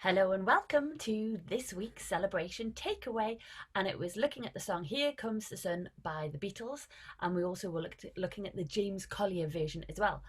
Hello and welcome to this week's celebration takeaway, and it was looking at the song Here Comes the Sun by the Beatles, and we also were looking at the James Collier version as well.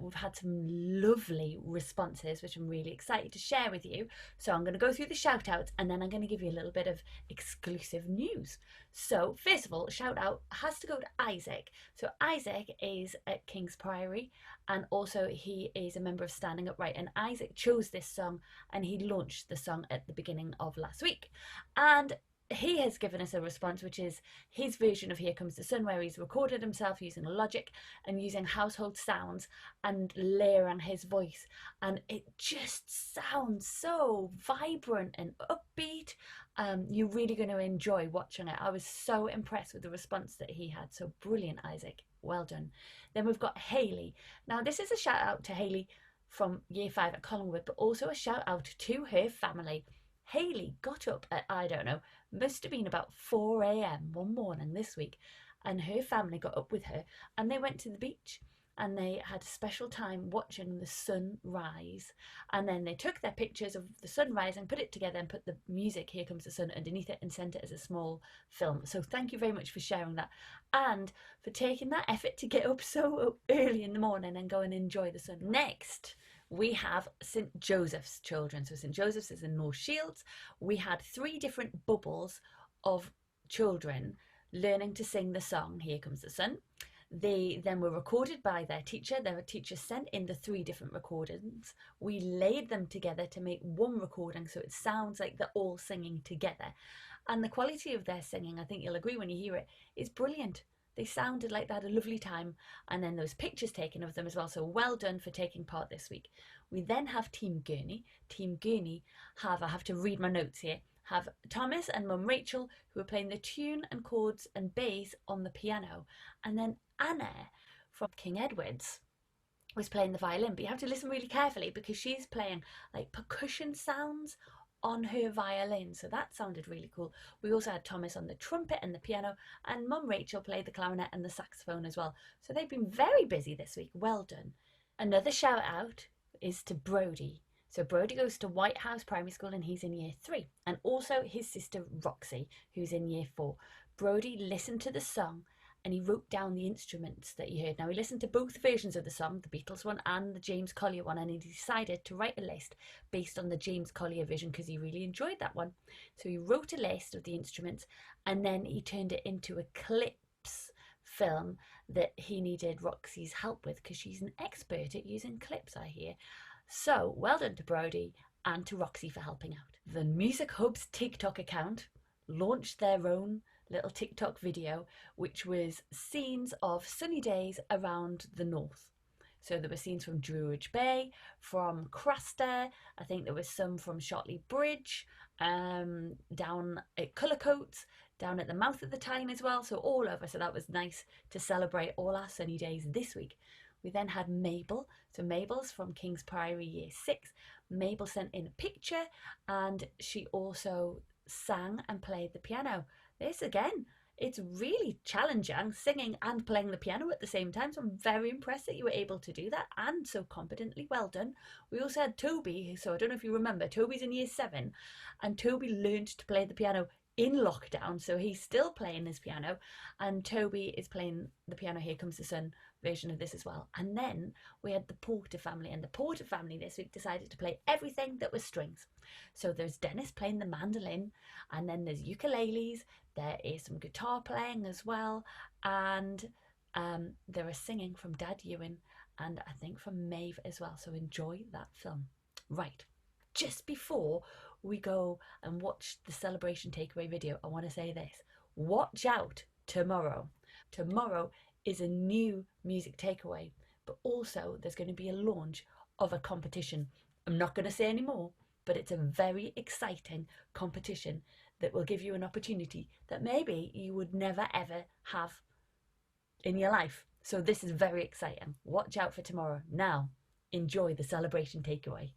We've had some lovely responses which I'm really excited to share with you, so I'm going to go through the shout outs and then I'm going to give you a little bit of exclusive news. So first of all, shout out has to go to Isaac. So Isaac is at King's Priory, and also he is a member of Standing Upright, and Isaac chose this song and he launched the song at the beginning of last week, and he has given us a response which is his version of Here Comes the Sun, where he's recorded himself using Logic and using household sounds and layering his voice, and it just sounds so vibrant and upbeat. You're really going to enjoy watching it. I was so impressed with the response that he had. So brilliant, Isaac, well done. Then we've got Hayley. Now this is a shout out to Hayley from year 5 at Collingwood, but also a shout out to her family. Hayley got up at, I don't know, must have been about 4 a.m. one morning this week, and her family got up with her and they went to the beach and they had a special time watching the sun rise, and then they took their pictures of the sunrise and put it together and put the music Here Comes the Sun underneath it and sent it as a small film. So thank you very much for sharing that and for taking that effort to get up so early in the morning and go and enjoy the sun. Next we have St Joseph's children. So St Joseph's is in North Shields. We had 3 different bubbles of children learning to sing the song Here Comes the Sun. They then were recorded by their teacher. Their teacher sent in the 3 different recordings. We laid them together to make one recording so it sounds like they're all singing together. And the quality of their singing, I think you'll agree when you hear it, is brilliant. They sounded like they had a lovely time, and then there was pictures taken of them as well, so well done for taking part this week. We then have Team Gurney. Team Gurney have, I have to read my notes here, have Thomas and Mum Rachel, who are playing the tune and chords and bass on the piano, and then Anna from King Edward's was playing the violin, but you have to listen really carefully because she's playing like percussion sounds on her violin, so that sounded really cool. We also had Thomas on the trumpet and the piano, and Mum Rachel played the clarinet and the saxophone as well. So they've been very busy this week. Well done. Another shout out is to Brody. So Brody goes to White House Primary School and he's in year 3, and also his sister Roxy, who's in year 4. Brody listened to the song and he wrote down the instruments that he heard. Now he listened to both versions of the song, the Beatles one and the James Collier one, and he decided to write a list based on the James Collier version because he really enjoyed that one. So he wrote a list of the instruments and then he turned it into a clips film that he needed Roxy's help with because she's an expert at using clips, I hear. So well done to Brody and to Roxy for helping out. The Music Hub's TikTok account launched their own little TikTok video, which was scenes of sunny days around the north. So there were scenes from Druridge Bay, from Craster, I think there was some from Shotley Bridge, down at Cullercoats, down at the mouth of the Tyne as well, so all over. So that was nice to celebrate all our sunny days this week. We then had Mabel. So Mabel's from King's Priory year 6. Mabel sent in a picture and she also sang and played the piano. This again, it's really challenging, singing and playing the piano at the same time, so I'm very impressed that you were able to do that and so competently. Well done. We also had Toby, so I don't know if you remember, Toby's in year 7 and Toby learned to play the piano in lockdown, so he's still playing his piano, and Toby is playing the piano Here Comes the Sun version of this as well. And then we had the Porter family, and the Porter family this week decided to play everything that was strings. So there's Dennis playing the mandolin, and then there's ukuleles, there is some guitar playing as well, and there is singing from Dad Ewan and I think from Maeve as well, so enjoy that film. Right, just before we go and watch the celebration takeaway video, I want to say this: watch out tomorrow. Tomorrow is a new music takeaway, but also there's going to be a launch of a competition. I'm not going to say any more, but it's a very exciting competition that will give you an opportunity that maybe you would never ever have in your life. So this is very exciting. Watch out for tomorrow. Now, enjoy the celebration takeaway.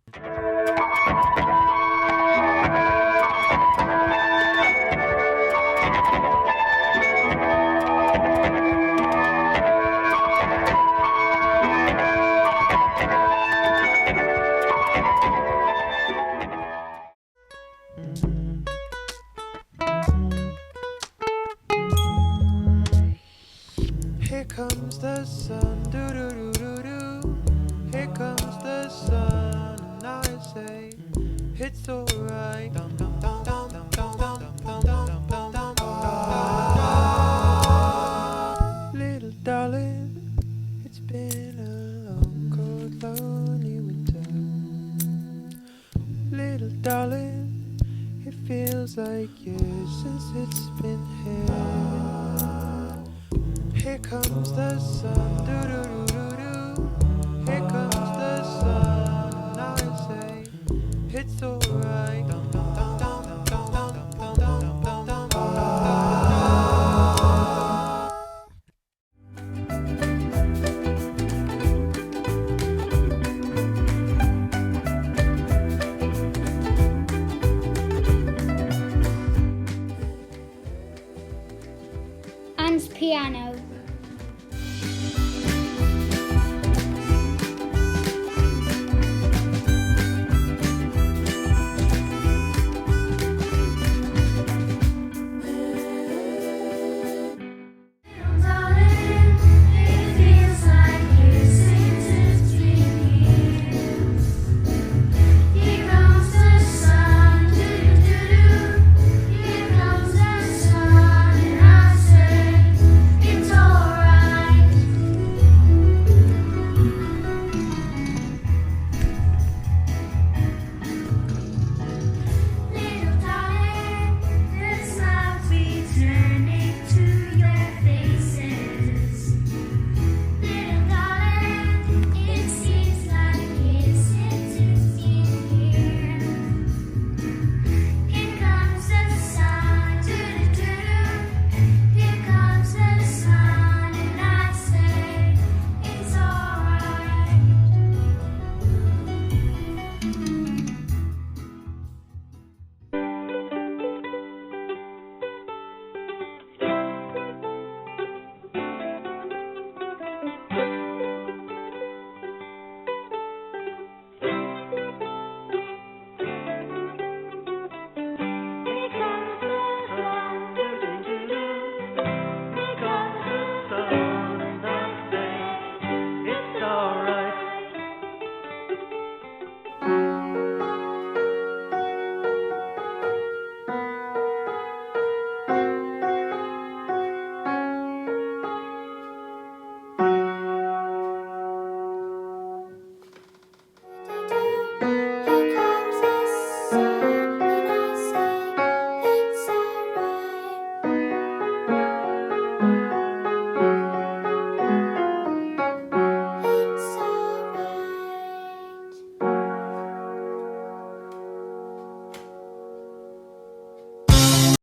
Here comes the sun, doo doo doo doo doo. Here comes the sun, and I say it's alright. Little darling, it's been a long, cold, lonely winter. Little darling, it feels like years since it's been here. Here comes the sun, doo doo doo.